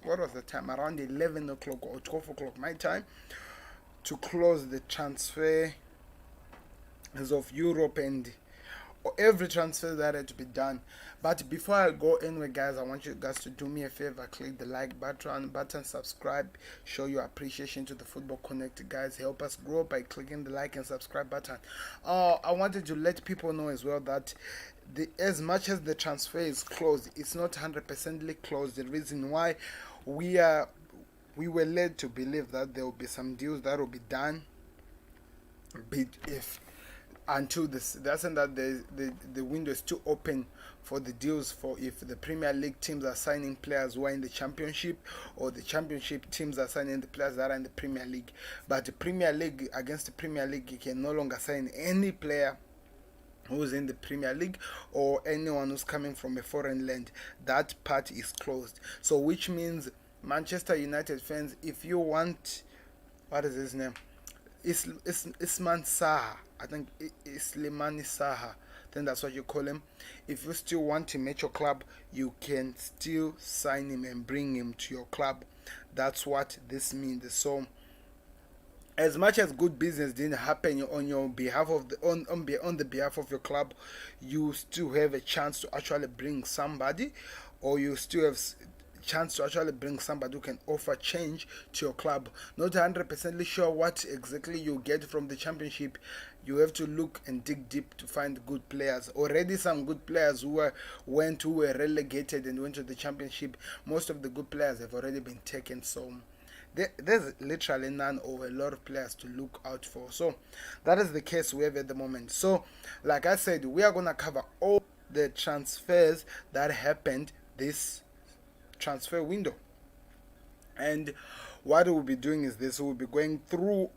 what was the time? Around 11 o'clock or 12 o'clock my time, to close the transfer as of Europe and every transfer that had to be done. But before I go anywhere, guys, I want you guys to do me a favor: click the like button, subscribe, show your appreciation to the Football Connect, guys. Help us grow by clicking the like and subscribe button. I wanted to let people know as well that as much as the transfer is closed, it's not 100%ly closed. The reason why we were led to believe that there will be some deals that will be done, but if until this doesn't that the window is still open for the deals, for if the Premier League teams are signing players who are in the Championship, or the Championship teams are signing the players that are in the Premier League. But the Premier League, against the Premier League, you can no longer sign any player who's in the Premier League or anyone who's coming from a foreign land. That part is closed. So which means Manchester United fans, if you want, what is his name? Isman Saha, I think Islimani Saha, then that's what you call him. If you still want him at your club, you can still sign him and bring him to your club. That's what this means. So as much as good business didn't happen on your behalf of on the behalf of your club, you still have a chance to actually bring somebody, or you still have chance to actually bring somebody who can offer change to your club. Not 100% sure what exactly you get from the Championship. You have to look and dig deep to find good players. Already some good players who were relegated and went to the Championship. Most of the good players have already been taken. So there's literally none or a lot of players to look out for. So that is the case we have at the moment. So like I said, we are going to cover all the transfers that happened this transfer window. And what we'll be doing is this: we'll be going through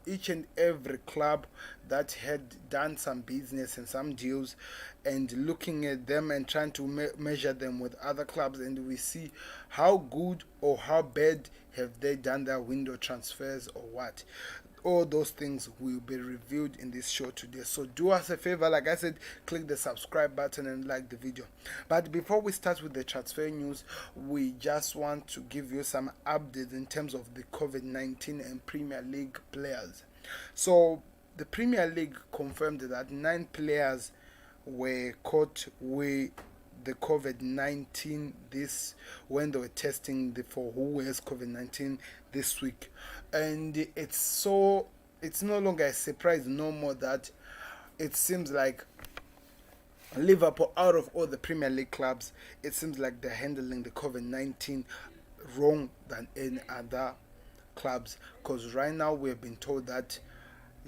each and every club that had done some business and some deals, and looking at them and trying to measure them with other clubs, and we see how good or how bad have they done their window transfers or what. All those things will be reviewed in this show today. So do us a favor, like I said, click the subscribe button and like the video. But before we start with the transfer news, we just want to give you some updates in terms of the COVID-19 and Premier League players. So the Premier League confirmed that 9 players were caught with the COVID-19 this when they were testing for who has COVID-19 this week. And it's no longer a surprise no more that it seems like Liverpool, out of all the Premier League clubs, it seems like they're handling the COVID-19 wrong than any other clubs. Because right now we've been told that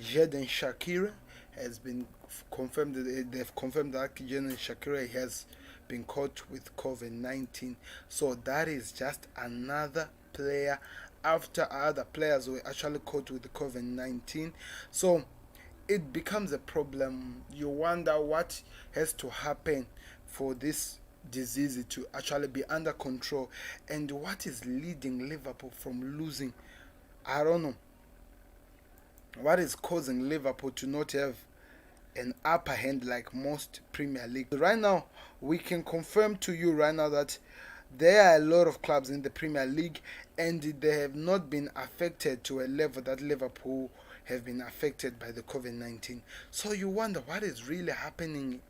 Xavier Shakira has been confirmed, they've confirmed that Xavier Shakira has been caught with COVID-19. So that is just another player after other players were actually caught with the COVID-19. So it becomes a problem. You wonder what has to happen for this disease to actually be under control, and what is leading Liverpool from losing. I don't know what is causing Liverpool to not have an upper hand like most Premier League. Right now, we can confirm to you right now that there are a lot of clubs in the Premier League, and they have not been affected to a level that Liverpool have been affected by the COVID-19. So you wonder what is really happening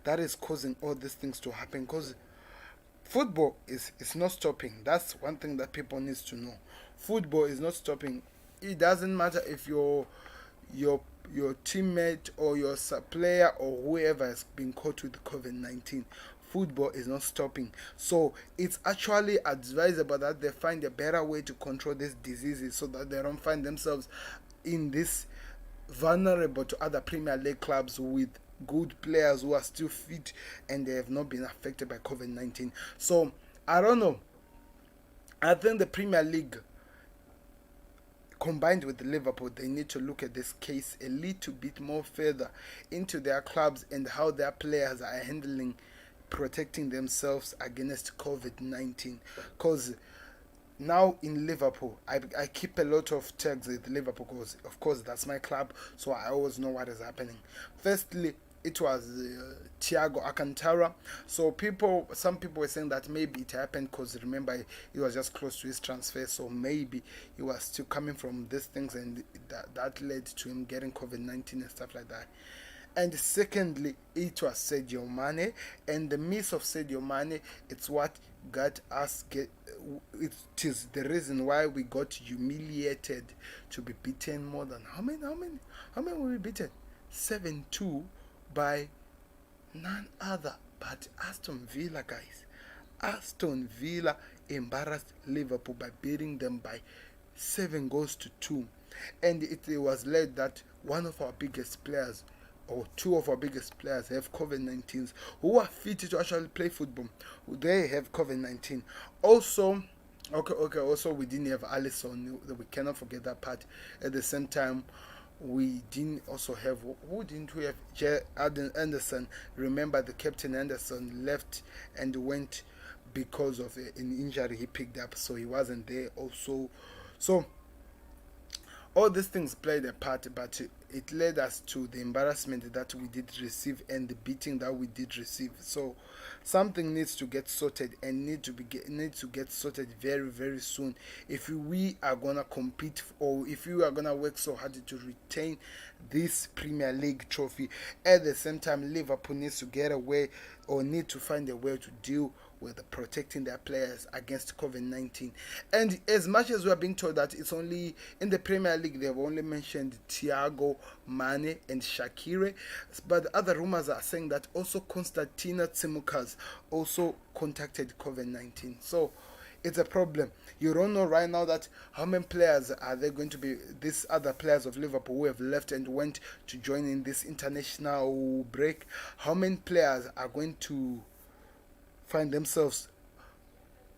that is causing all these things to happen, because football is not stopping. That's one thing that people need to know. Football is not stopping. It doesn't matter if your teammate or your player or whoever has been caught with COVID-19. Football is not stopping. So it's actually advisable that they find a better way to control these diseases, so that they don't find themselves in this vulnerable to other Premier League clubs with good players who are still fit and they have not been affected by COVID-19. So I don't know. I think the Premier League, combined with Liverpool, they need to look at this case a little bit more further into their clubs and how their players are handling protecting themselves against COVID-19. Because now in Liverpool, I keep a lot of tags with Liverpool because, of course, that's my club, so I always know what is happening. Firstly, it was Thiago Alcantara. So some people were saying that maybe it happened because remember he was just close to his transfer, so maybe he was still coming from these things, and that led to him getting COVID-19 and stuff like that. And secondly, it was Sadio Mane, and the miss of Sadio Mane, it's what got us get. It is the reason why we got humiliated to be beaten more than how many were we beaten? 7-2 by none other but Aston Villa, guys. Aston Villa embarrassed Liverpool by beating them by 7 goals to 2, and it was led that one of our biggest players or two of our biggest players have COVID-19s who are fit to actually play football. They have COVID-19. Also, also we didn't have Alisson. We cannot forget that part. At the same time, we didn't also have, who didn't we have? Anderson. Remember, the captain Anderson left and went because of an injury he picked up, so he wasn't there also. So all these things played a part, but it led us to the embarrassment that we did receive and the beating that we did receive. So something needs to get sorted, and needs to get sorted very, very soon if we are gonna compete, or if we are gonna work so hard to retain this Premier League trophy. At the same time, Liverpool needs to get away, or need to find a way to deal with protecting their players against COVID-19. And as much as we are being told that it's only in the Premier League, they have only mentioned Thiago, Mane, and Shaqiri, but other rumors are saying that also Konstantinos Tsimikas also contacted COVID-19. So it's a problem. You don't know right now that how many players are there going to be, these other players of Liverpool who have left and went to join in this international break. How many players are going to find themselves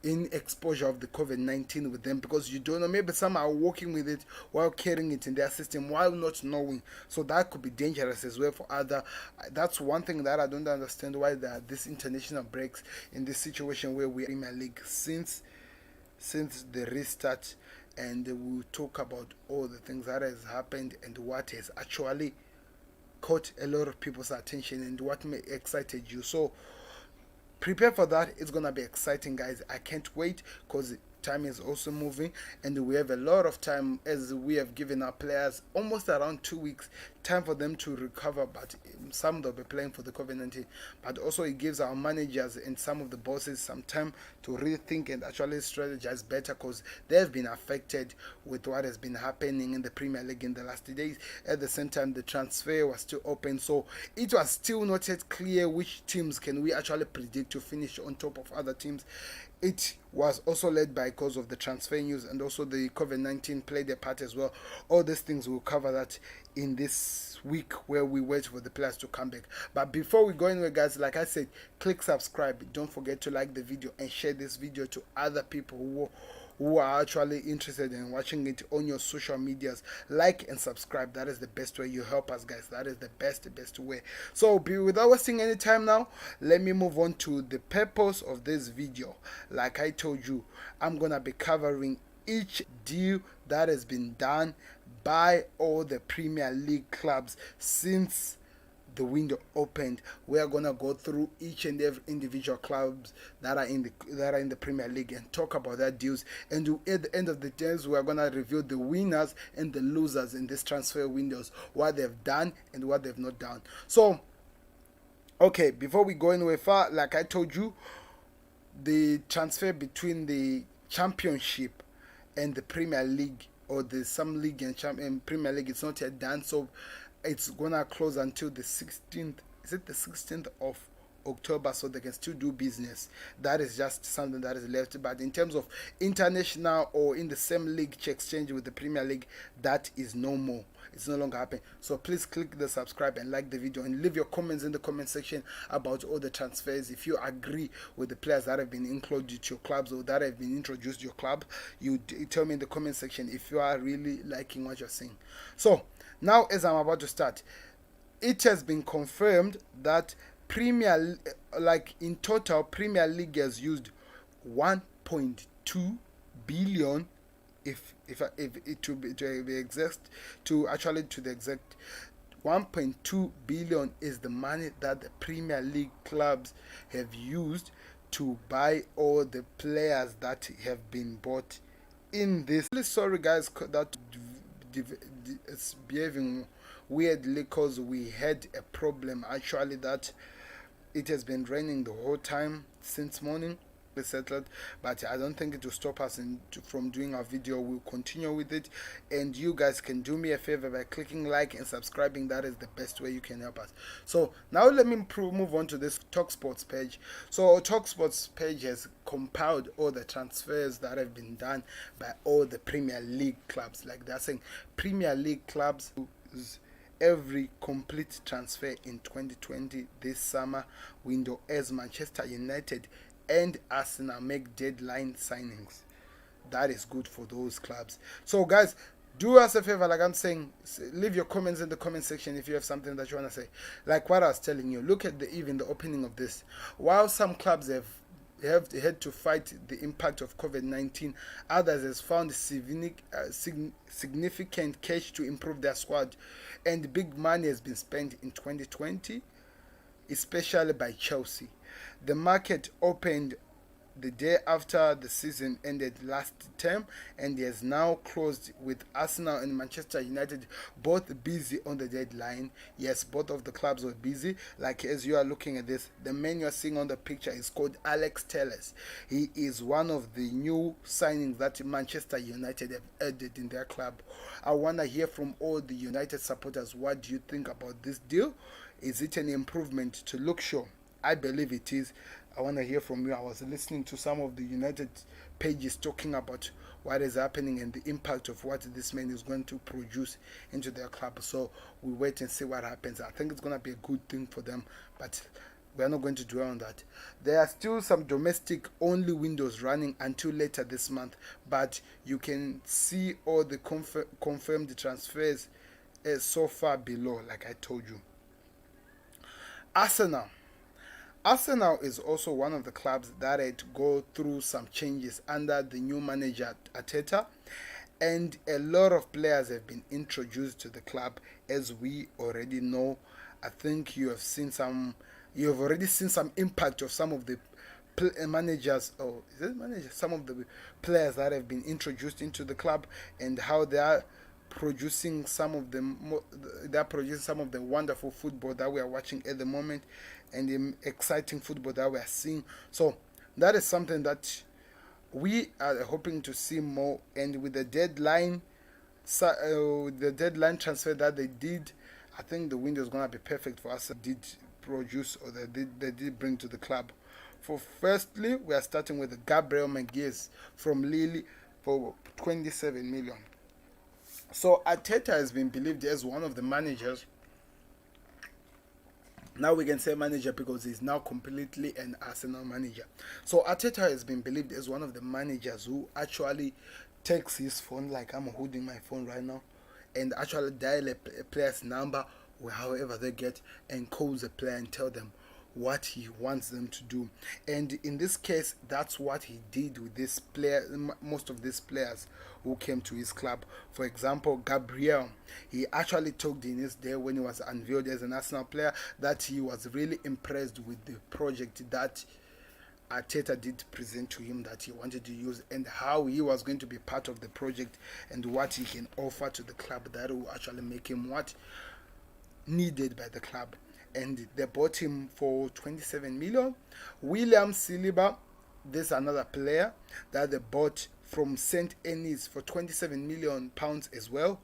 in exposure of the COVID-19 with them, because you don't know, maybe some are working with it while carrying it in their system while not knowing, so that could be dangerous as well for other. That's one thing that I don't understand, why there are these international breaks in this situation where we are in Premier League since the restart, and we'll talk about all the things that has happened and what has actually caught a lot of people's attention and what may excited you. So prepare for that. It's gonna be exciting, guys. I can't wait, because time is also moving, and we have a lot of time, as we have given our players almost around 2 weeks time for them to recover, but some they'll be playing for the COVID-19, but also it gives our managers and some of the bosses some time to rethink and actually strategize better, because they have been affected with what has been happening in the Premier League in the last days. At the same time, the transfer was still open, so it was still not yet clear which teams can we actually predict to finish on top of other teams. It was also led by because of the transfer news, and also the COVID-19 played a part as well. All these things, we'll cover that in this week where we wait for the players to come back. But before we go anywhere, guys, like I said, click subscribe. Don't forget to like the video and share this video to other people who are actually interested in watching it on your social medias. Like and subscribe. That is the best way you help us, guys. That is the best way. So without wasting any time now, let me move on to the purpose of this video. Like I told you, I'm gonna be covering each deal that has been done by all the Premier League clubs since the window opened. We are gonna go through each and every individual clubs that are in the Premier League and talk about their deals. And at the end of the days, we are gonna review the winners and the losers in this transfer windows, what they've done and what they've not done. So, okay, before we go anywhere far, like I told you, the transfer between the Championship and the Premier League, or some league and Premier League, it's not yet done. So it's gonna close until the 16th. Is it the 16th of October? So they can still do business. That is just something that is left. But in terms of international or in the same league to exchange with the Premier League, that is no more. It's no longer happening. So please click the subscribe and like the video, and leave your comments in the comment section about all the transfers. If you agree with the players that have been included to your clubs or that have been introduced to your club, you tell me in the comment section if you are really liking what you're seeing. So now, as I'm about to start, it has been confirmed that in total, Premier League has used 1.2 billion, if it to be exact, to the exact 1.2 billion is the money that the Premier League clubs have used to buy all the players that have been bought in this. Really sorry guys that it's behaving weirdly, because we had a problem actually that it has been raining the whole time since morning. Settled, but I don't think it will stop us from doing our video. We'll continue with it, and you guys can do me a favor by clicking like and subscribing. That is the best way you can help us. So now let me move on to this TalkSports page. So our TalkSports page has compiled all the transfers that have been done by all the Premier League clubs. Like they're saying, Premier League clubs every complete transfer in 2020 this summer window, as Manchester United and Arsenal make deadline signings. That is good for those clubs. So guys, do us a favor, like I'm saying, leave your comments in the comment section if you have something that you want to say. Like what I was telling you, look at even the opening of this. While some clubs have had to fight the impact of COVID-19, others has found significant cash to improve their squad, and big money has been spent in 2020, especially by Chelsea. The market opened the day after the season ended last term and has now closed, with Arsenal and Manchester United both busy on the deadline. Yes, both of the clubs were busy. Like as you are looking at this, the man you are seeing on the picture is called Alex Telles. He is one of the new signings that Manchester United have added in their club. I want to hear from all the United supporters. What do you think about this deal? Is it an improvement to Luke Shaw? I believe it is. I want to hear from you. I was listening to some of the United pages talking about what is happening and the impact of what this man is going to produce into their club. So we wait and see what happens. I think it's going to be a good thing for them, but we're not going to dwell on that. There are still some domestic only windows running until later this month, but you can see all the confirmed transfers so far below, like I told you. Arsenal is also one of the clubs that had to go through some changes under the new manager Arteta, and a lot of players have been introduced to the club, as we already know. I think you have already seen some impact of some of the managers, or is it managers? Some of the players that have been introduced into the club, and how they are producing some of the wonderful football that we are watching at the moment, and the exciting football that we are seeing. So that is something that we are hoping to see more. And with the deadline transfer that they did, I think the window is going to be perfect for us. Did produce, or they did bring to the club. For firstly, we are starting with Gabriel Magalhaes from Lille for 27 million. So Arteta has been believed as one of the managers. Now we can say manager because he's now completely an Arsenal manager. So Arteta has been believed as one of the managers who actually takes his phone, like I'm holding my phone right now, and actually dial a player's number or however they get, and calls a player and tell them what he wants them to do. And in this case, that's what he did with this player, most of these players who came to his club. For example, Gabriel, he actually talked in his day when he was unveiled as an Arsenal player that he was really impressed with the project that Arteta did present to him, that he wanted to use, and how he was going to be part of the project, and what he can offer to the club that will actually make him what needed by the club. And they bought him for 27 million. William Saliba, this is another player that they bought from St. Ennis for 27 million pounds as well.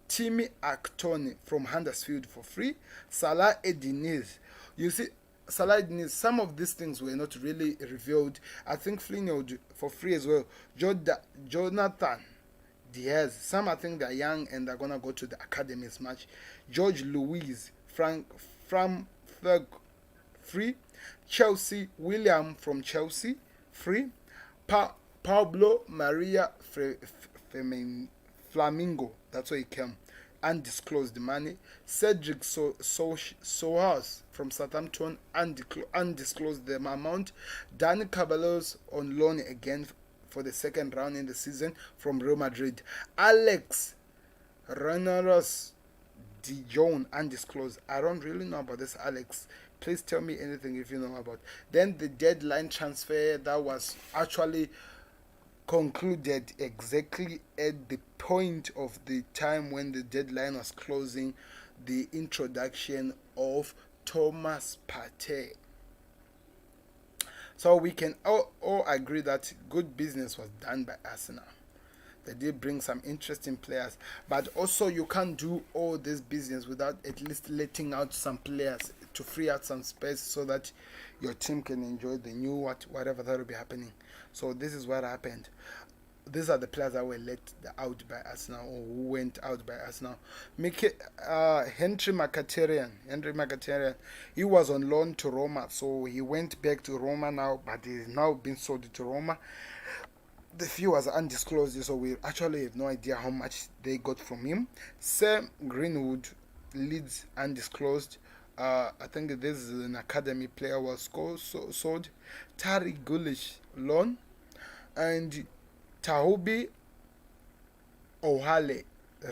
Timmy Actoni from Huddersfield for free. Salah Edinez. You see, Salah Edinez, some of these things were not really revealed. I think Flinod for free as well. Jonathan Diaz. Some I think they're young and they're going to go to the academies match. George Louise from Thug free. Chelsea, William from Chelsea free. Pablo Maria Flamingo, that's where he came, undisclosed money. Cedric Soares from Southampton, undisclosed the amount. Dani Ceballos on loan again for the second round in the season from Real Madrid. Alex Renaros De Jong undisclosed. I don't really know about this, Alex. Please tell me anything if you know about. Then the deadline transfer that was actually concluded exactly at the point of the time when the deadline was closing, the introduction of Thomas Partey. So we can all agree that good business was done by Arsenal. They did bring some interesting players, but also you can't do all this business without at least letting out some players to free out some space so that your team can enjoy the new whatever that will be happening. So this is what happened. These are the players that were let out by Arsenal or who went out by Arsenal. Henry Mkhitaryan, he was on loan to Roma, so he went back to Roma now, but he's now been sold to Roma. The fee was undisclosed, so we actually have no idea how much they got from him. Sam Greenwood, Leeds, undisclosed. I think this is an academy player was sold. Tariq Gulish, loan. And Tahubi Ohale,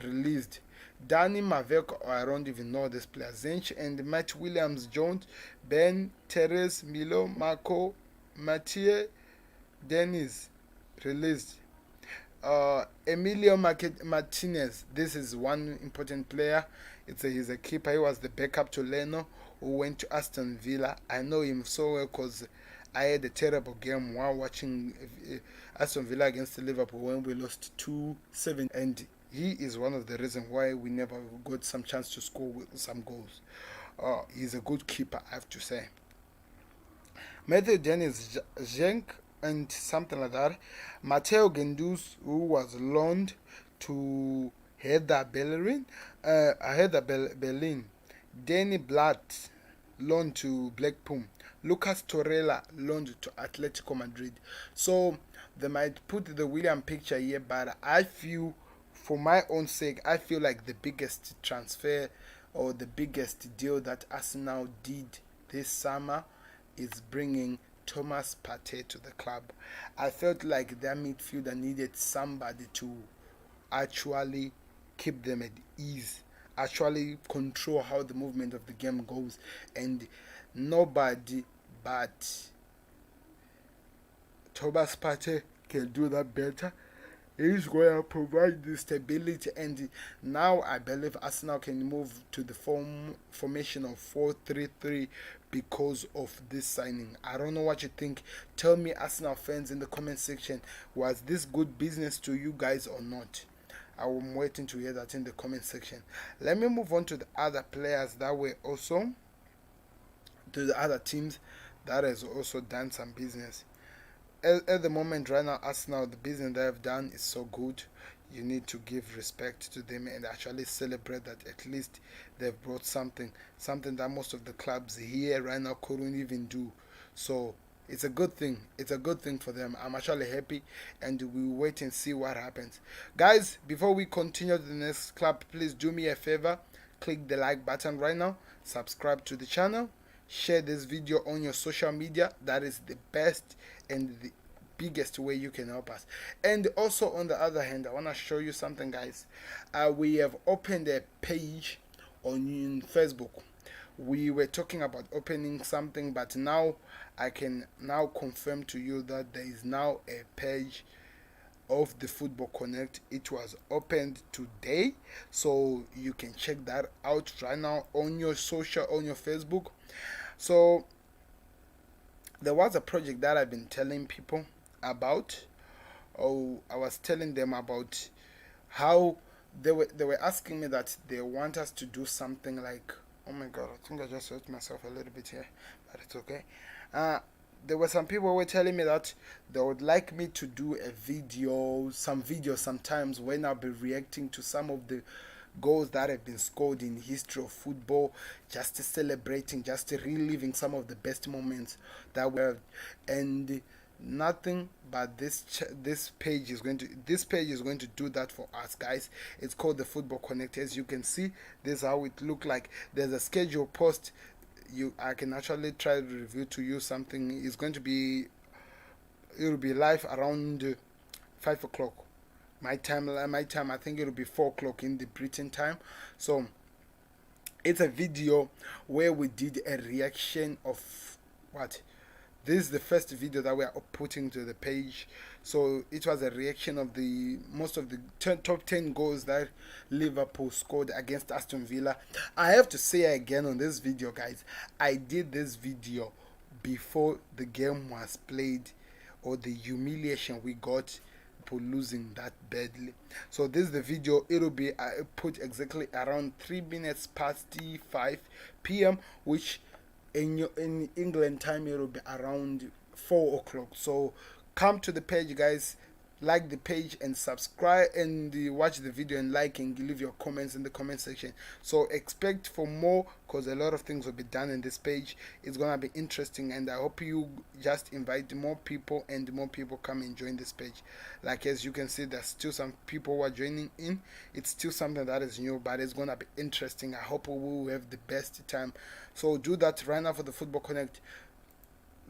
released. Danny Mavek, I don't even know this player. Zench and Matt Williams Jones, Ben Teres, Milo, Marco, Mathieu, Dennis, released. Emilio Martinez, this is one important player. He's a keeper. He was the backup to Leno, who went to Aston Villa. I know him so well because I had a terrible game while watching Aston Villa against Liverpool when we lost 2-7, and he is one of the reasons why we never got some chance to score with some goals. He's a good keeper, I have to say. Matthew Dennis, Genk, and something like that. Matteo Gendus, who was loaned to Hertha Berlin. Danny Blatt, loaned to Blackpool. Lucas Torreira, loaned to Atletico Madrid. So they might put the William picture here, but I feel, for my own sake, I feel like the biggest transfer or the biggest deal that Arsenal did this summer is bringing Thomas Partey to the club. I felt like their midfielder needed somebody to actually keep them at ease, actually control how the movement of the game goes, and nobody but Thomas Partey can do that better. He's going to provide the stability, and now I believe Arsenal can move to the formation of 4-3-3 because of this signing. I don't know what you think. Tell me, Arsenal fans, in the comment section, was this good business to you guys or not? I'm waiting to hear that in the comment section. Let me move on to the other players that were also, to the other teams that has also done some business. At the moment right now, Arsenal, the business they have done is so good. You need to give respect to them and actually celebrate that at least they've brought something that most of the clubs here right now couldn't even do. So it's a good thing. It's a good thing for them. I'm actually happy, and we'll wait and see what happens. Guys, before we continue to the next club, please do me a favor. Click the like button right now. Subscribe to the channel. Share this video on your social media. That is the best and the biggest way you can help us. And also, on the other hand, I want to show you something, guys. We have opened a page on Facebook. We were talking about opening something, but now I can now confirm to you that there is now a page of the Football Connect. It was opened today, so you can check that out right now on your Facebook. So there was a project that I've been telling people about. I was telling them about how they were asking me that they want us to do something like, oh my god, I think I just hurt myself a little bit here, but it's okay. There were some people who were telling me that they would like me to do some videos sometimes when I'll be reacting to some of the goals that have been scored in the history of football, just celebrating, just reliving some of the best moments that were, and nothing but this page is going to do that for us, guys. It's called the Football Connect. As you can see, this is how it look like. There's a schedule post. I can actually try to review to you something. It's going to be, it will be live around 5 o'clock my time. I think it will be 4 o'clock in the Britain time. So It's a video where we did a reaction of what? This is the first video that we are putting to the page. So it was a reaction of the most of the top 10 goals that Liverpool scored against Aston Villa. I have to say again on this video, guys, I did this video before the game was played, or the humiliation we got for losing that badly. So this is the video. It'll be put exactly around 3 minutes past 5 p.m, which in England time it will be around 4 o'clock. So come to the page, guys, like the page and subscribe, and watch the video and like and leave your comments in the comment section. So expect for more, because a lot of things will be done in this page. It's gonna be interesting, and I hope you just invite more people and more people come and join this page. Like, as you can see, there's still some people who are joining in. It's still something that is new, but it's gonna be interesting. I hope we will have the best time. So do that right now for the Football Connect.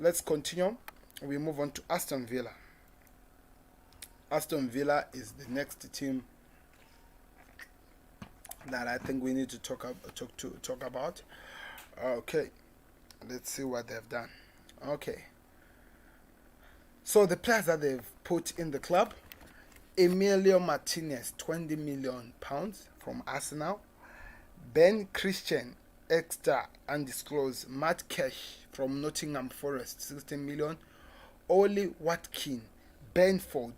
Let's continue. We move on to Aston Villa. Aston Villa is the next team that I think we need to talk about. Okay, let's see what they've done. Okay, so the players that they've put in the club: Emilio Martinez, £20 million from Arsenal; Ben Christian, extra undisclosed; Matt Cash from Nottingham Forest, 16 million; Oli Watkins, Brentford,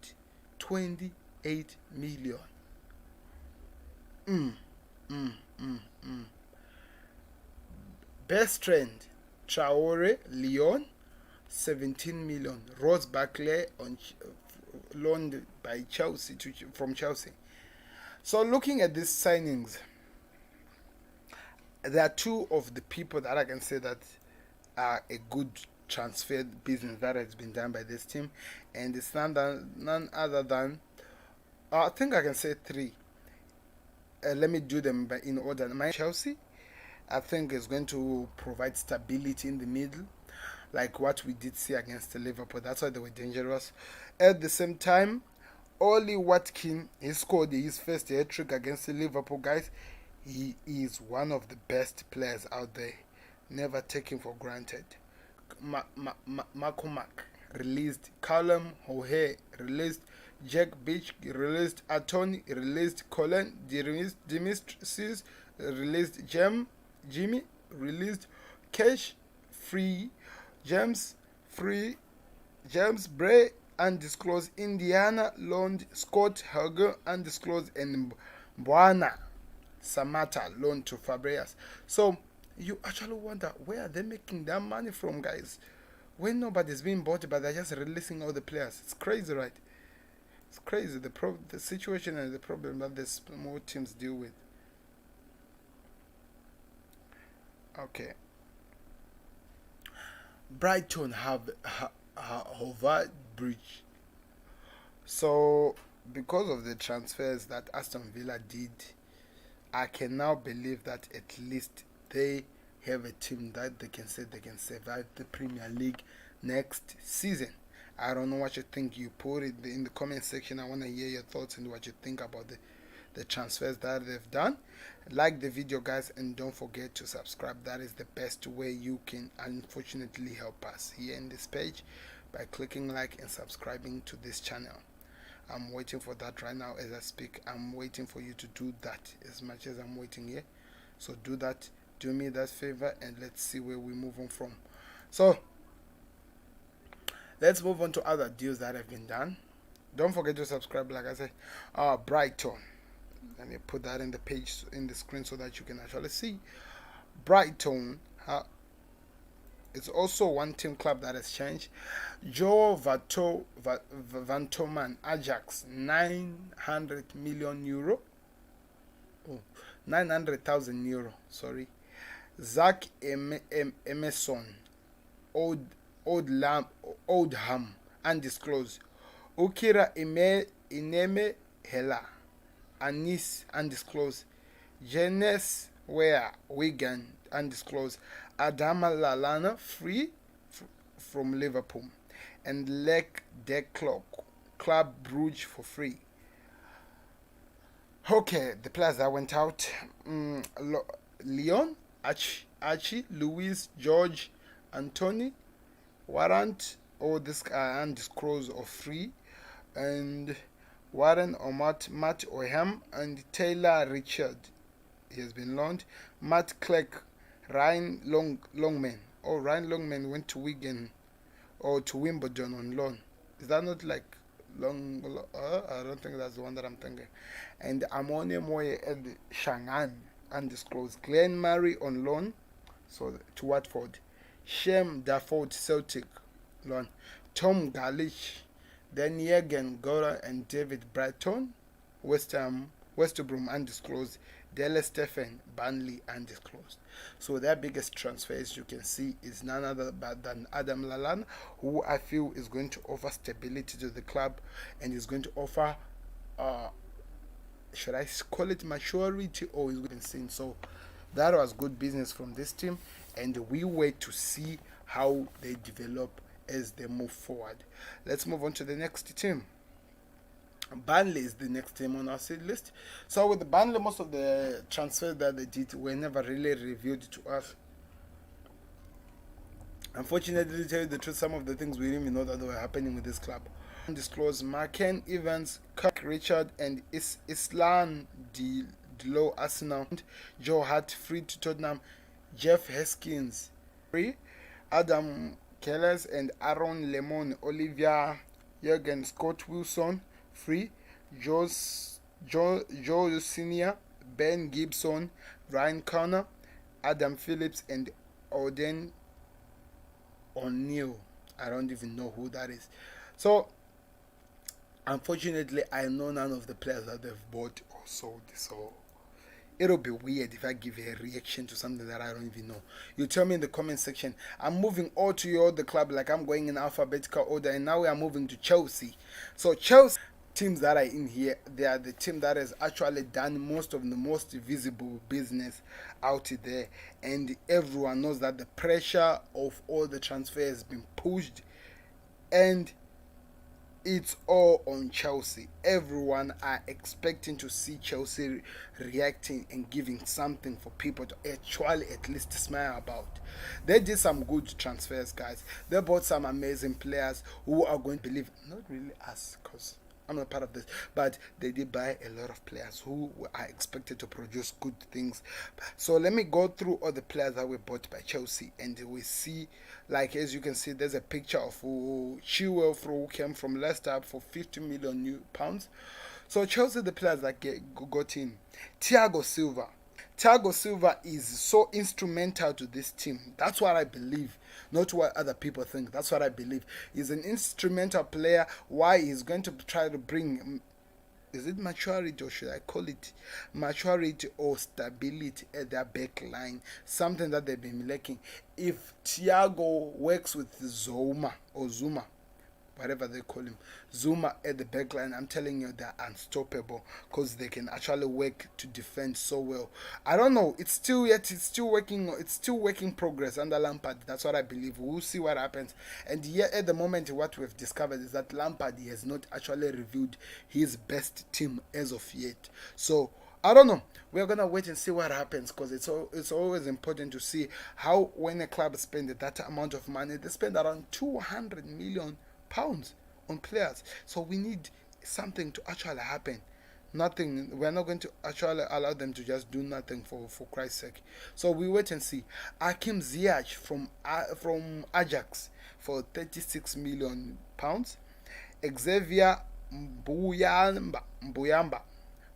28 million. Bertrand Traore, Lyon, 17 million. Ross Barkley on loaned by Chelsea from Chelsea. So looking at these signings, there are two of the people that I can say that are a good transfer business that has been done by this team, and it's none other than, I think I can say three. Let me do them in order. My Chelsea, I think, is going to provide stability in the middle, like what we did see against Liverpool. That's why they were dangerous. At the same time, Oli Watkins, he scored his first hat-trick against Liverpool, guys. He is one of the best players out there, never taken for granted. Makumak released, Callum Hohe released, Jack Beach released, Atoni released, Colin Dimitris released, Jimmy released, Cash free, James free, James Bray undisclosed, Indiana loaned, Scott Helger undisclosed, and Mbwana Samata loaned to Fabregas. So you actually wonder, where are they making that money from, guys? When nobody's being bought, but they're just releasing all the players. It's crazy, right? It's crazy, the situation and the problem that the small teams deal with. Okay. Brighton have Hove Bridge. So because of the transfers that Aston Villa did, I can now believe that at least they have a team that they can say they can survive the Premier League next season. I don't know what you think. You put it in the comment section. I want to hear your thoughts and what you think about the transfers that they've done. Like the video, guys, and don't forget to subscribe. That is the best way you can unfortunately help us here in this page, by clicking like and subscribing to this channel. I'm waiting for that right now as I speak. I'm waiting for you to do that as much as I'm waiting here. So do that. Do me that favor, and let's see where we move on from. So let's move on to other deals that have been done. Don't forget to subscribe, like I said. Brighton. Let me put that in the page, in the screen, so that you can actually see. Brighton. It's also one team club that has changed. Joe Vantoman, Ajax, 900 million euro. 900,000 euro, sorry. Zach Emerson, Oldham, undisclosed. Ukira Ineme Hela, Anis, undisclosed. Jenes Ware, Wigan, undisclosed. Adama Lallana, free from Liverpool. And Lek Declock, Club Brugge, for free. Okay, the players that went out: Leon, Archie, Louis, George, Anthony, Warrant, all this undisclosed or free, and Warren or Matt O'Ham, and Taylor Richard. He has been loaned. Matt Clark, Ryan Longman. Oh, Ryan Longman went to Wigan or to Wimbledon on loan. Is that not like I don't think that's the one that I'm thinking. And Amone Moye at Shanghai, undisclosed. Glenn Murray on loan, so to Watford. Shem Dafford, Celtic, loan. Tom Galich, then Jürgen Gora and David Brighton, West Brom, undisclosed. Dele Stephen, Burnley, undisclosed. So their biggest transfer, as you can see, is none other than Adam Lallana, who I feel is going to offer stability to the club and is going to offer, should I call it maturity, or is going to seen. So that was good business from this team, and we wait to see how they develop as they move forward. Let's move on to the next team. Burnley is the next team on our seed list. So with the Burnley, most of the transfers that they did were never really revealed to us. Unfortunately, to tell you the truth, some of the things we didn't even know that were happening with this club. Undisclosed. Marken Evans, Kirk Richard, and Islan Delo Arsenal. Joe Hart free to Tottenham. Jeff Haskins free. Adam Kellers and Aaron Lemon. Olivia Jurgen Scott Wilson free. Joe Senior, Ben Gibson, Ryan Connor, Adam Phillips, and Odin O'Neill. I don't even know who that is. So unfortunately, I know none of the players that they've bought or sold. So it'll be weird if I give a reaction to something that I don't even know. You tell me in the comment section. I'm moving all to your other club, like I'm going in alphabetical order, and now we are moving to Chelsea. So Chelsea teams that are in here, they are the team that has actually done most of the most visible business out there, and everyone knows that the pressure of all the transfers has been pushed, and it's all on Chelsea. Everyone are expecting to see Chelsea reacting and giving something for people to actually at least smile about. They did some good transfers, guys. They bought some amazing players who are going to believe, not really us, because I'm not part of this, but they did buy a lot of players who are expected to produce good things. So let me go through all the players that were bought by Chelsea, and we see, like as you can see, there's a picture of Chilwell who came from Leicester for £50 million. So Chelsea, the players that got in, Thiago Silva. Thiago Silva is so instrumental to this team. That's what I believe, not what other people think. That's what I believe. He's an instrumental player. Why? He's going to try to bring, is it maturity, or should I call it maturity or stability at their back line? Something that they've been lacking. If Thiago works with Zuma, whatever they call him, Zuma at the back line, I'm telling you, they're unstoppable, because they can actually work to defend so well. I don't know, it's still working progress under Lampard. That's what I believe. We'll see what happens. And yet at the moment, what we've discovered is that Lampard has not actually reviewed his best team as of yet. So I don't know. We're gonna wait and see what happens, because it's always important to see how, when a club spends that amount of money, they spend around £200 million on players. So we need something to actually happen. Nothing. We're not going to actually allow them to just do nothing for Christ's sake. So we wait and see. Hakim Ziyech from Ajax for £36 million. Xavier Boyamba,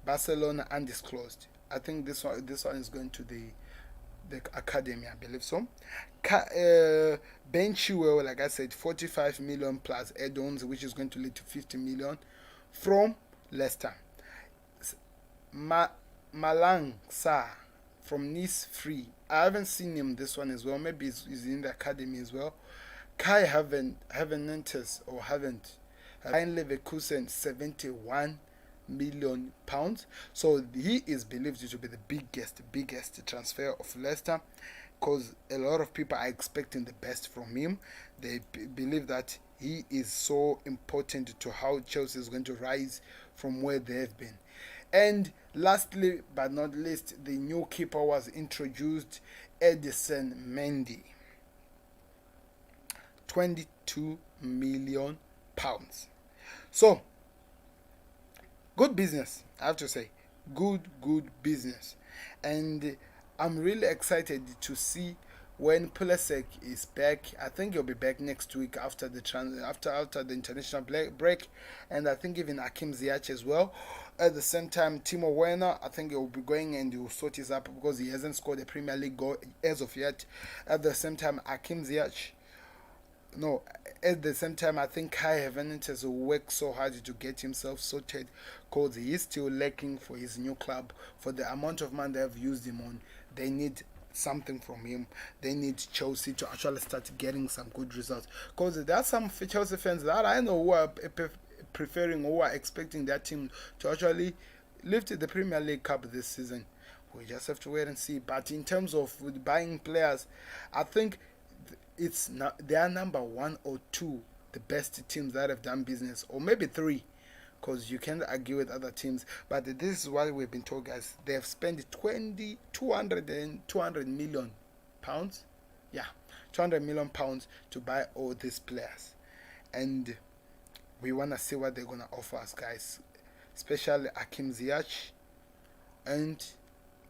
Barcelona, undisclosed. I think this one is going to the academy, I believe so. Ben Chilwell, like I said, 45 million plus add-ons, which is going to lead to 50 million from Leicester. Malang Sarr from Nice, free. I haven't seen him this one as well. Maybe he's in the academy as well. Kai Havertz or haven't. Ryan Leverkusen, 71 million pounds. So he is believed to be the biggest transfer of Leicester, because a lot of people are expecting the best from him. They believe that he is so important to how Chelsea is going to rise from where they have been. And lastly but not least, the new keeper was introduced, Edison Mendy. £22 million. So, good business, I have to say. Good business. And I'm really excited to see when Pulisic is back. I think he'll be back next week after the after the international break, and I think even Hakim Ziyech as well. At the same time, Timo Werner, I think he will be going and he will sort his up because he hasn't scored a Premier League goal as of yet. At the same time, Hakim Ziyech, no, at the same time, I think Kai Havertz has worked so hard to get himself sorted because he is still lacking for his new club. For the amount of money they have used him on, they need something from him. They need Chelsea to actually start getting some good results. Because there are some Chelsea fans that I know who are preferring, who are expecting their team to actually lift the Premier League Cup this season. We just have to wait and see. But in terms of buying players, I think it's not, they are number one or two the best teams that have done business, or maybe three, because you can't argue with other teams. But this is what we've been told, guys. They have spent 200 million pounds, yeah, 200 million pounds to buy all these players, and we want to see what they're gonna offer us, guys, especially Hakim Ziyech and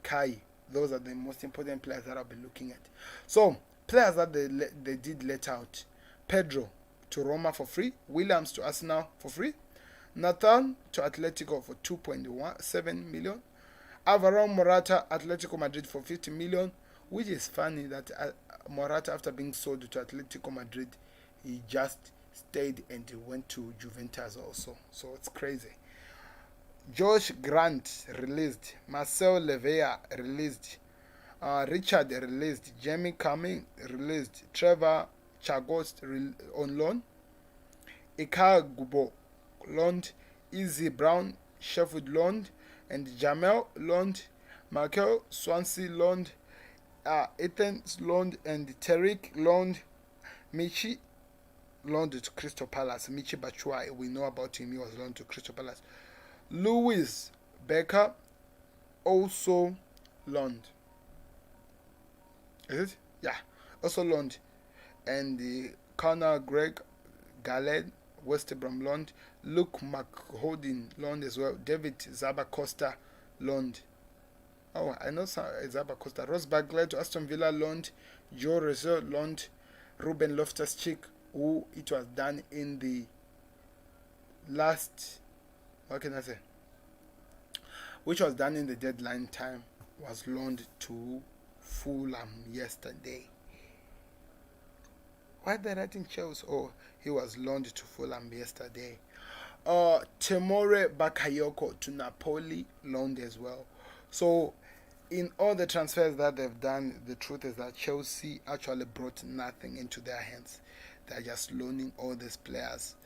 Kai. Those are the most important players that I'll be looking at. So players that they did let out: Pedro to Roma for free, Williams to Arsenal for free, Nathan to Atletico for 2.17 million, Alvaro Morata Atletico Madrid for 50 million, which is funny that Morata, after being sold to Atletico Madrid, he just stayed and he went to Juventus also. So it's crazy. Josh Grant released, Marcel Levea released, Richard released, Jamie Cumming released, Trevor Chagos on loan, Ika Gubo loaned, Izzy Brown Sheffield loaned, and Jamel loaned, Michael Swansea loaned, Ethan loaned, and Tariq loaned, Michi loaned to Crystal Palace. Michi Batshuayi, we know about him, he was loaned to Crystal Palace. Lewis Becker also loaned. Is it? Yeah, also loaned. And the Conor Greg Galled, West Brom loaned. Luke McHolding loaned as well. David Zabacosta loaned. Oh, I know Zabacosta. Ross Barkley to Aston Villa loaned. Joe Rizzo loaned. Ruben Loftus-Cheek, who it was done in the last, what can I say, which was done in the deadline time, was loaned to Fulham yesterday. Why they writing Chelsea? Oh, he was loaned to Fulham yesterday. Temore Bakayoko to Napoli loaned as well. So in all the transfers that they've done, the truth is that Chelsea actually brought nothing into their hands. They're just loaning all these players.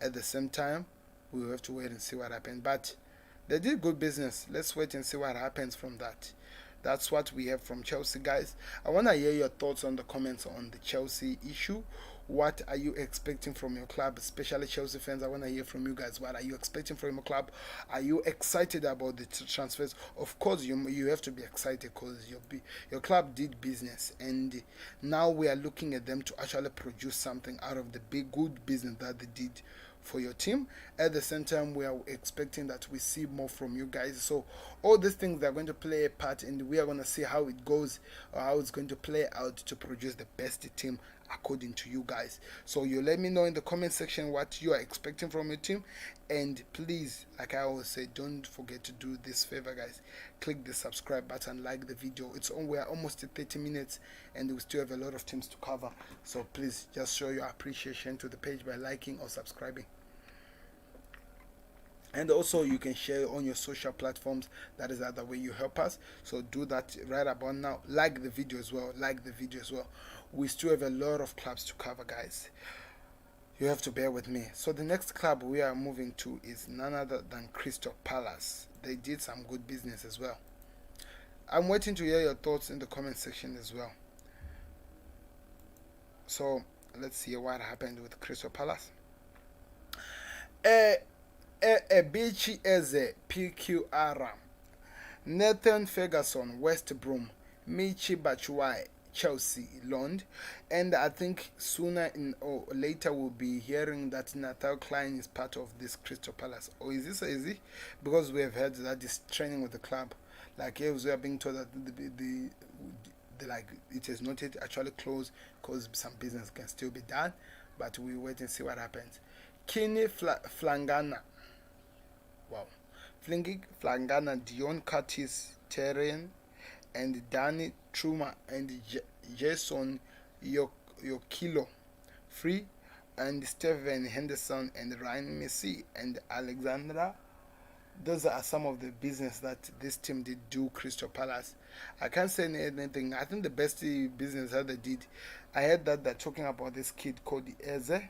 At the same time, we will have to wait and see what happens. But they did good business. Let's wait and see what happens from that. That's what we have from Chelsea, guys. I want to hear your thoughts on the comments on the Chelsea issue. What are you expecting from your club, especially Chelsea fans? I want to hear from you guys. What are you expecting from your club? Are you excited about the transfers? Of course, you have to be excited because your club did business, and now we are looking at them to actually produce something out of the big good business that they did for your team. At the same time, we are expecting that we see more from you guys. So all these things are going to play a part, and we are going to see how it goes, or how it's going to play out to produce the best team according to you guys. So you let me know in the comment section what you are expecting from your team, and please, like I always say, don't forget to do this favor, guys. Click the subscribe button, like the video. We are almost at 30 minutes and we still have a lot of teams to cover. So please just show your appreciation to the page by liking or subscribing. And also you can share on your social platforms. That is the other way you help us. So do that right about now. Like the video as well. We still have a lot of clubs to cover, guys. You have to bear with me. So the next club we are moving to is none other than Crystal Palace. They did some good business as well. I'm waiting to hear your thoughts in the comment section as well. So let's see what happened with Crystal Palace. Ebichi Eze, PQR. Nathan Ferguson, West Brom. Michi Batshuayi, Chelsea, loaned. And I think sooner or later we'll be hearing that Nathal Klein is part of this Crystal Palace. Or is this easy? Because we have heard that he's training with the club. Like, yes, we are being told that like it is not yet actually closed because some business can still be done. But we wait and see what happens. Kini Flangana. Wow. Flangana, Dion Curtis, Terren, and Danny Truma, and Jason Yokilo, free, and Steven Henderson, and Ryan Messi, and Alexandra. Those are some of the business that this team did do, Crystal Palace. I can't say anything. I think the best business that they did, I heard that they're talking about this kid called Eze.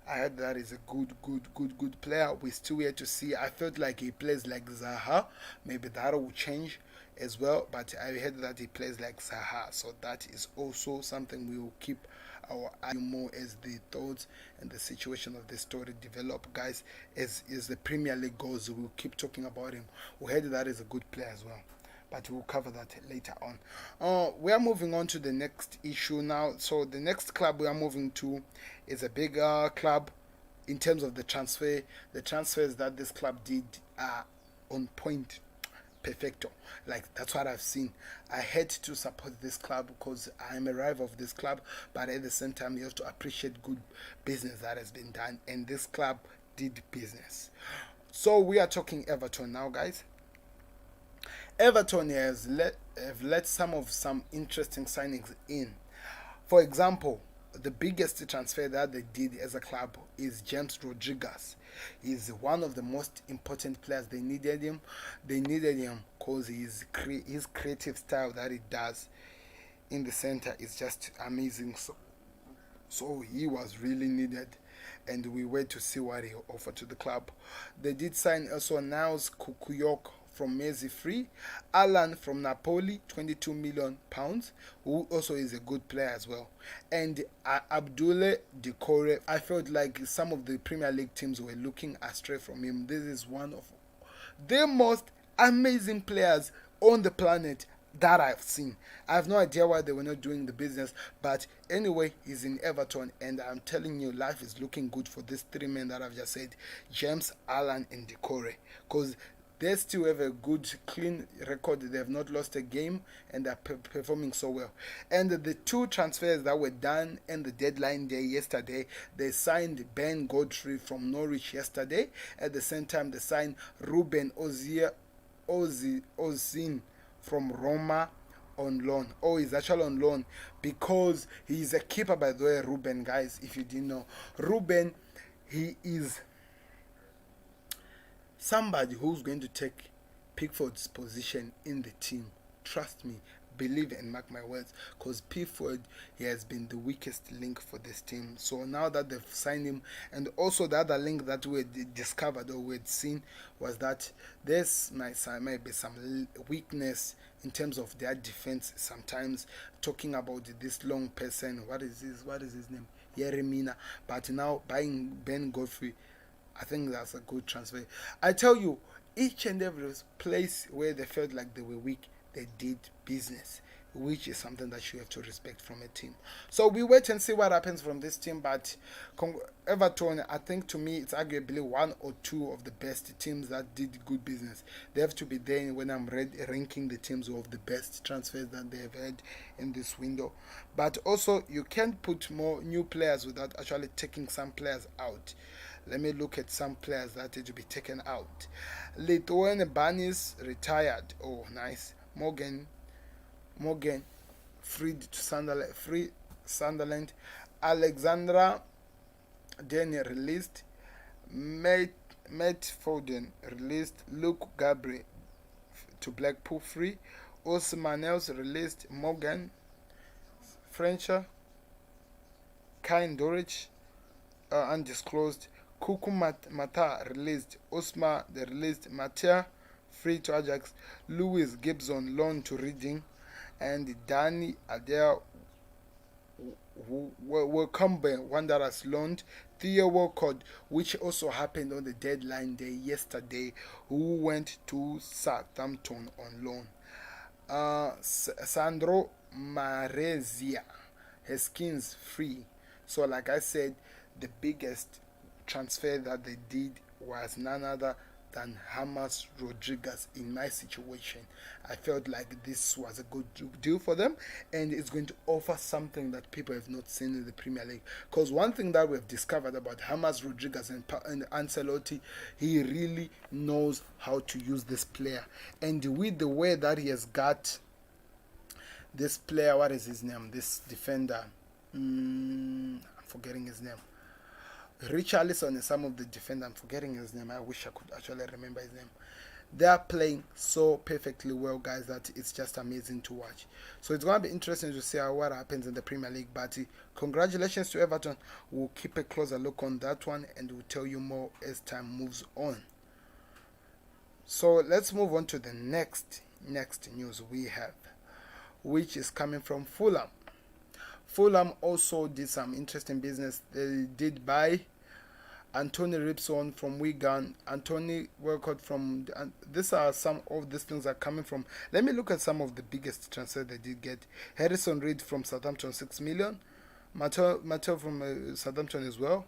I heard that is a good player. We're still here to see. I felt like he plays like Zaha. Maybe that will change as well. But I heard that he plays like Zaha. So that is also something we will keep our eye more as the thoughts and the situation of the story develop. Guys, as the Premier League goes, we'll keep talking about him. We heard that is a good player as well. But we'll cover that later on. We are moving on to the next issue now. So the next club we are moving to is a bigger club in terms of the transfer. The transfers that this club did are on point, perfecto. Like, that's what I've seen. I had to support this club because I'm a rival of this club. But at the same time, you have to appreciate good business that has been done. And this club did business. So we are talking Everton now, guys. Everton have let some interesting signings in. For example, the biggest transfer that they did as a club is James Rodriguez. He's one of the most important players. They needed him. They needed him because his creative style that he does in the center is just amazing. So he was really needed. And we wait to see what he offered to the club. They did sign also Niles Kukuyok from Messi free, Alan from Napoli, £22 million, who also is a good player as well, and Abdoulaye Doucouré. I felt like some of the Premier League teams were looking astray from him. This is one of the most amazing players on the planet that I've seen. I have no idea why they were not doing the business, but anyway, he's in Everton, and I'm telling you, life is looking good for these three men that I've just said, James, Alan, and Doucouré, because they still have a good, clean record. They have not lost a game, and they're performing so well. And the two transfers that were done in the deadline day yesterday, they signed Ben Godfrey from Norwich yesterday. At the same time, they signed Ruben Ozin from Roma on loan. Oh, he's actually on loan because he's a keeper, by the way, Ruben, guys, if you didn't know. Ruben, he is somebody who's going to take Pickford's position in the team. Trust me, believe and mark my words, because Pickford, he has been the weakest link for this team. So now that they've signed him, and also the other link that we had discovered or we had seen was that there's might be some weakness in terms of their defense sometimes, talking about this long person. What is his name? Yeremina. But now buying Ben Godfrey, I think that's a good transfer. I tell you, each and every place where they felt like they were weak, they did business, which is something that you have to respect from a team. So we wait and see what happens from this team. But Everton, I think to me, it's arguably one or two of the best teams that did good business. They have to be there when I'm ranking the teams of the best transfers that they have had in this window. But also, you can't put more new players without actually taking some players out. Let me look at some players that had to be taken out. Lithuanian Banis retired. Oh, nice. Morgan, free Sunderland. Alexandra Daniel released. Matt Foden released. Luke Gabriel to Blackpool free. Osmanels released. Morgan, Frencher, Kyle Dorich, undisclosed. Kuku Mata released. Osma they released. Matia free to Ajax. Lewis Gibson loan to Reading, and Danny Adair Welcome Wanderers loaned Theo Walcott, which also happened on the deadline day yesterday, who went to Southampton on loan. Sandro Marezia, his skins free. So, like I said, the biggest transfer that they did was none other than James Rodriguez. In my situation, I felt like this was a good deal for them, and it's going to offer something that people have not seen in the Premier League. Because one thing that we've discovered about James Rodriguez and Ancelotti, he really knows how to use this player, and with the way that he has got this player, what is his name? This defender, I'm forgetting his name. Richarlison and some of the defenders, I'm forgetting his name. I wish I could actually remember his name. They are playing so perfectly well, guys, that it's just amazing to watch. So it's going to be interesting to see what happens in the Premier League. But congratulations to Everton. We'll keep a closer look on that one, and we'll tell you more as time moves on. So let's move on to the next news we have, which is coming from Fulham. Fulham also did some interesting business. They did buy Anthony Ripson from Wigan, Anthony Walcott from. These are some of these things are coming from. Let me look at some of the biggest transfer they did get. Harrison Reed from Southampton, 6 million. Mateo from Southampton as well.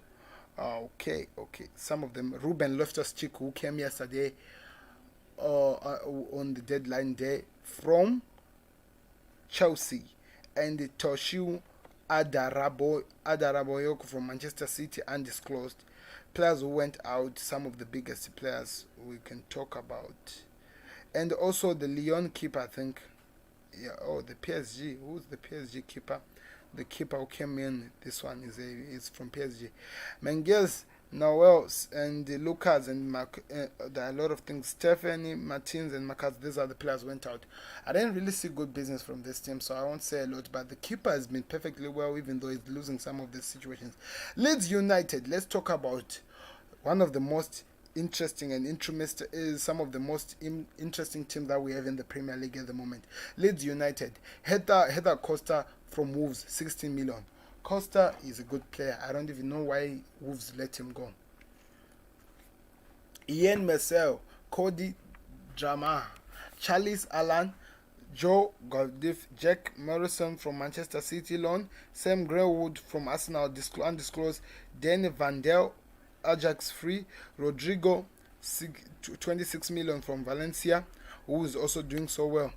Okay. Some of them. Ruben Loftus-Cheek, who came yesterday on the deadline day from Chelsea, and Toshiu Adaraboyoko from Manchester City, undisclosed. Players who went out, some of the biggest players we can talk about. And also the Lyon keeper, I think. Yeah, the PSG. Who's the PSG keeper? The keeper who came in, this one is from PSG. Menges, Noel, and Lucas, and there are a lot of things. Stephanie, Martins, and Marcus, these are the players who went out. I didn't really see good business from this team, so I won't say a lot. But the keeper has been perfectly well, even though he's losing some of the situations. Leeds United, let's talk about one of the most interesting and is some of the most interesting teams that we have in the Premier League at the moment. Leeds United, Heather Costa from Wolves, 16 million. Costa is a good player. I don't even know why Wolves let him go. Ian Marcel, Cody Drama, Charles Allen, Joe Goldif, Jack Morrison from Manchester City loan, Sam Greenwood from Arsenal undisclosed, Danny Van Dell, Ajax free, Rodrigo, 26 million from Valencia, who is also doing so well.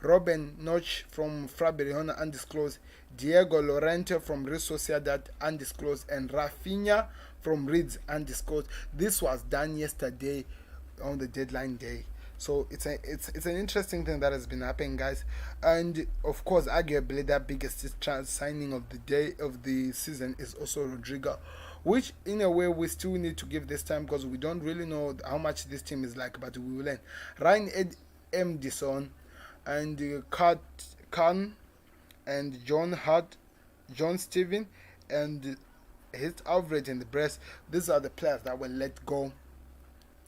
Robin Notch from Fabriano undisclosed, Diego Lorente from Real Sociedad undisclosed, and Rafinha from Leeds undisclosed. This was done yesterday on the deadline day. So it's an interesting thing that has been happening, guys. And of course, arguably the biggest signing of the day of the season is also Rodrigo, which in a way we still need to give this time because we don't really know how much this team is like, but we will learn. Ryan Edmondson and Khan and John Hart, John Steven, and his average in the breast. These are the players that were let go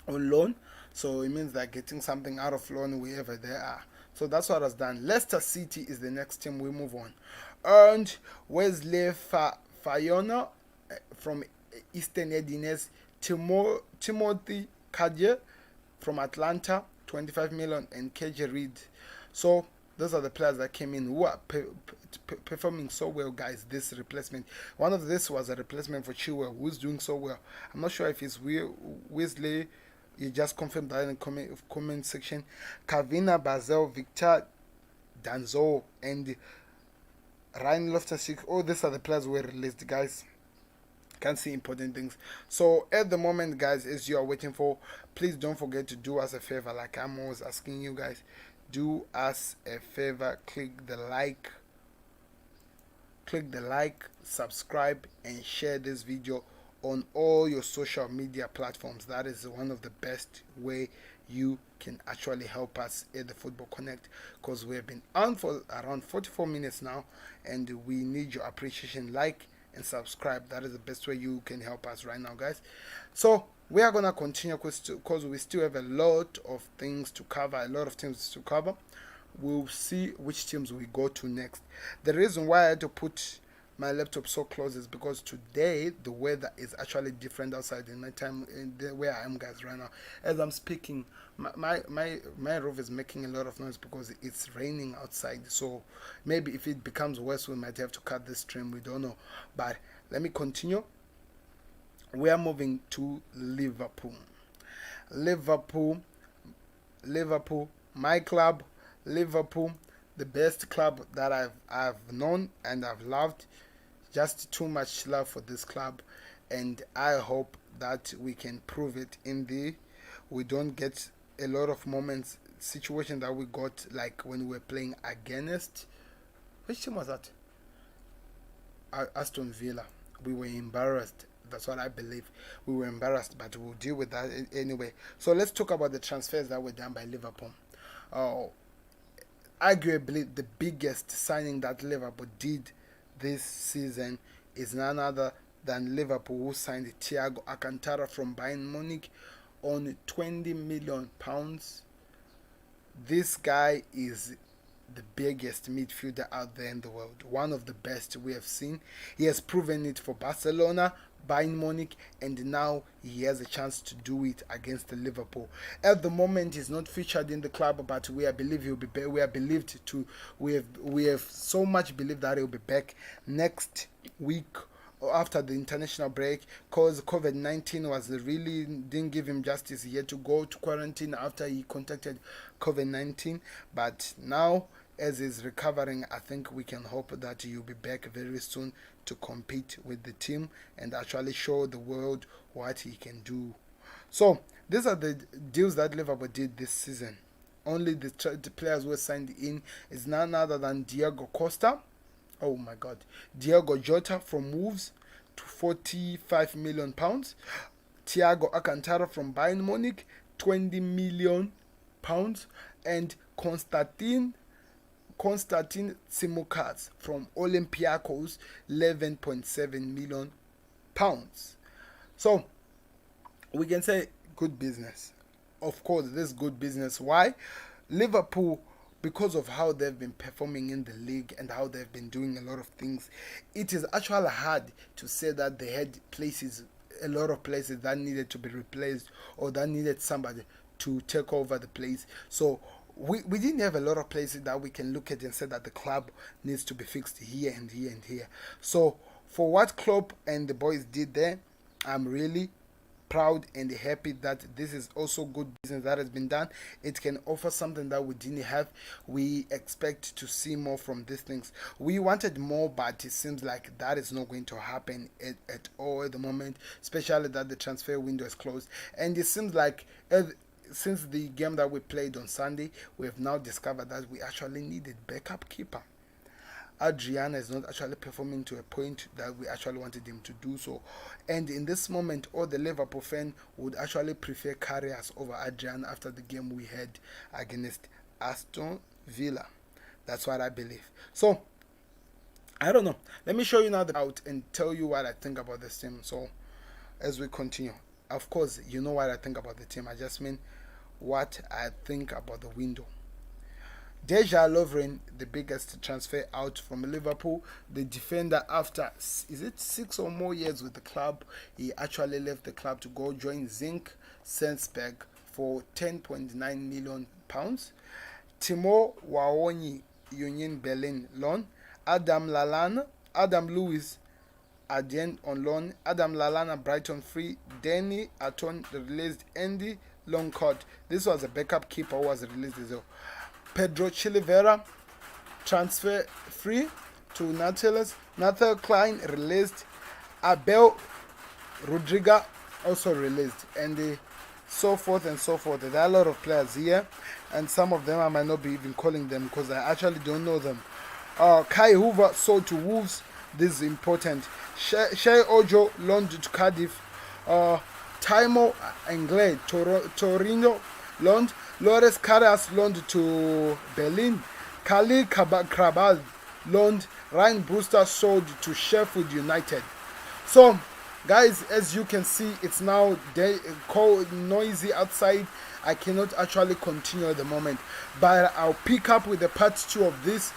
on loan. So it means they're getting something out of loan wherever they are. So that's what was done. Leicester City is the next team we move on. And Wesley Fayona from Eastern Edinese, Timothy Kaje from Atlanta, 25 million, and KJ Reed. So those are the players that came in who are performing so well, guys. This replacement, one of this was a replacement for Chilwell, who's doing so well. I'm not sure if it's Wesley. You just confirmed that in the comment section. Kavina Basel, Victor Danzo, and Ryan Loftus-Cheek. Oh, these are the players who were released, guys. Can't see important things. So at the moment, guys, as you are waiting for, please don't forget to do us a favor, like I'm always asking you guys. Do us a favor, click the like, subscribe, and share this video on all your social media platforms. That is one of the best way you can actually help us at the Football Connect, because we have been on for around 44 minutes now, and we need your appreciation. Like and subscribe. That is the best way you can help us right now, guys. So we are gonna continue because we still have a lot of things to cover, We'll see which teams we go to next. The reason why I had to put my laptop so close is because today the weather is actually different outside in my time in where I am, guys, right now. As I'm speaking, my roof is making a lot of noise because it's raining outside. So maybe if it becomes worse, we might have to cut this stream. We don't know. But let me continue. We are moving to Liverpool. Liverpool, my club, Liverpool, the best club that I've known and I've loved. Just too much love for this club, and I hope that we can prove it in the. We don't get a lot of moments, situation that we got like when we were playing against. Which team was that? Aston Villa. We were embarrassed. That's what I believe. We were embarrassed, but we'll deal with that anyway. So let's talk about the transfers that were done by Liverpool. Arguably, the biggest signing that Liverpool did this season is none other than Liverpool, who signed Thiago Alcantara from Bayern Munich on £20 million. This guy is the biggest midfielder out there in the world, one of the best we have seen. He has proven it for Barcelona, Bayern Munich, and now he has a chance to do it against the Liverpool. At the moment, he's not featured in the club, but we believe he'll be back. We have so much belief that he'll be back next week or after the international break, because COVID-19 was really didn't give him justice. He had to go to quarantine after he contacted COVID-19, but now, as he's recovering, I think we can hope that he'll be back very soon to compete with the team and actually show the world what he can do. So these are the deals that Liverpool did this season. Only the players who were signed in is none other than Diego Costa. Oh my God. Diego Jota from Wolves to £45 million. Thiago Alcantara from Bayern Munich, £20 million. And Konstantin Tsimikas from Olympiacos, £11.7 million. So we can say good business. Of course, this is good business. Why? Liverpool, because of how they've been performing in the league and how they've been doing a lot of things, it is actually hard to say that they had a lot of places that needed to be replaced or that needed somebody to take over the place. So we didn't have a lot of places that we can look at and say that the club needs to be fixed here and here and here. So for what Klopp and the boys did there, I'm really proud and happy that this is also good business that has been done. It can offer something that we didn't have. We expect to see more from these things. We wanted more, but it seems like that is not going to happen at all at the moment, especially that the transfer window is closed. And it seems like since the game that we played on Sunday, we have now discovered that we actually needed backup keeper. Adriana is not actually performing to a point that we actually wanted him to do so. And in this moment, all the Liverpool fan would actually prefer Karius over Adriana after the game we had against Aston Villa. That's what I believe. So, I don't know. Let me show you now out and tell you what I think about this team. So, as we continue. Of course, you know what I think about the team. I just mean what I think about the window. Deja Lovren, the biggest transfer out from Liverpool, the defender, after is it 6 or more years with the club, he actually left the club to go join Zinc Salzburg for £10.9 million. Timo Waonyi, Union Berlin loan. Adam Lewis Adyen on loan. Adam Lallana, Brighton free. Danny Aton released. Andy Longcourt, this was a backup keeper who was released as well. Pedro Chilivera, transfer free to Nautilus. Nathaniel Klein released. Abel Rodriguez also released. And so forth and so forth. There are a lot of players here, and some of them I might not be even calling them because I actually don't know them. Kai Hoover sold to Wolves. This is important. Shea Ojo loaned to Cardiff. Timo Englade, Torino loaned. Loris Karius loaned to Berlin. Khalil Krabal loaned. Ryan Brewster sold to Sheffield United. So, guys, as you can see, it's now cold, noisy outside. I cannot actually continue at the moment, but I'll pick up with the part 2 of this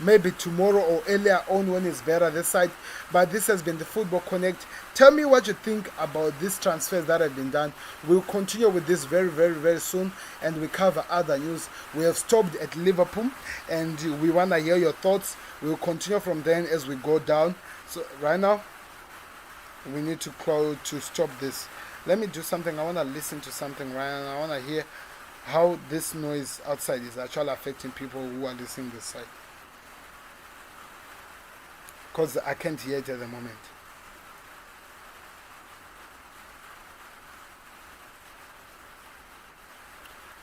maybe tomorrow or earlier on when it's better this side. But this has been the Football Connect. Tell me what you think about these transfers that have been done. We'll continue with this very, very, very soon, and we cover other news. We have stopped at Liverpool, and we want to hear your thoughts. We'll continue from then as we go down. So right now, we need to close to stop this. Let me do something. I want to listen to something right now. I want to hear how this noise outside is actually affecting people who are listening this side. Because I can't hear it at the moment.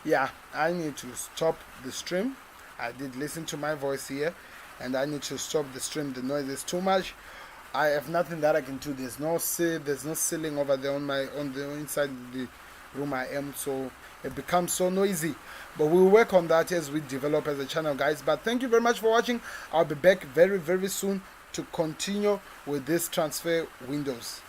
Yeah, I need to stop the stream. I did listen to my voice here, and I need to stop the stream. The noise is too much. I have nothing that I can do. There's no ceiling over there on the inside the room I am, so it becomes so noisy. But we'll work on that as we develop as a channel, guys. But thank you very much for watching. I'll be back very, very soon to continue with this transfer windows.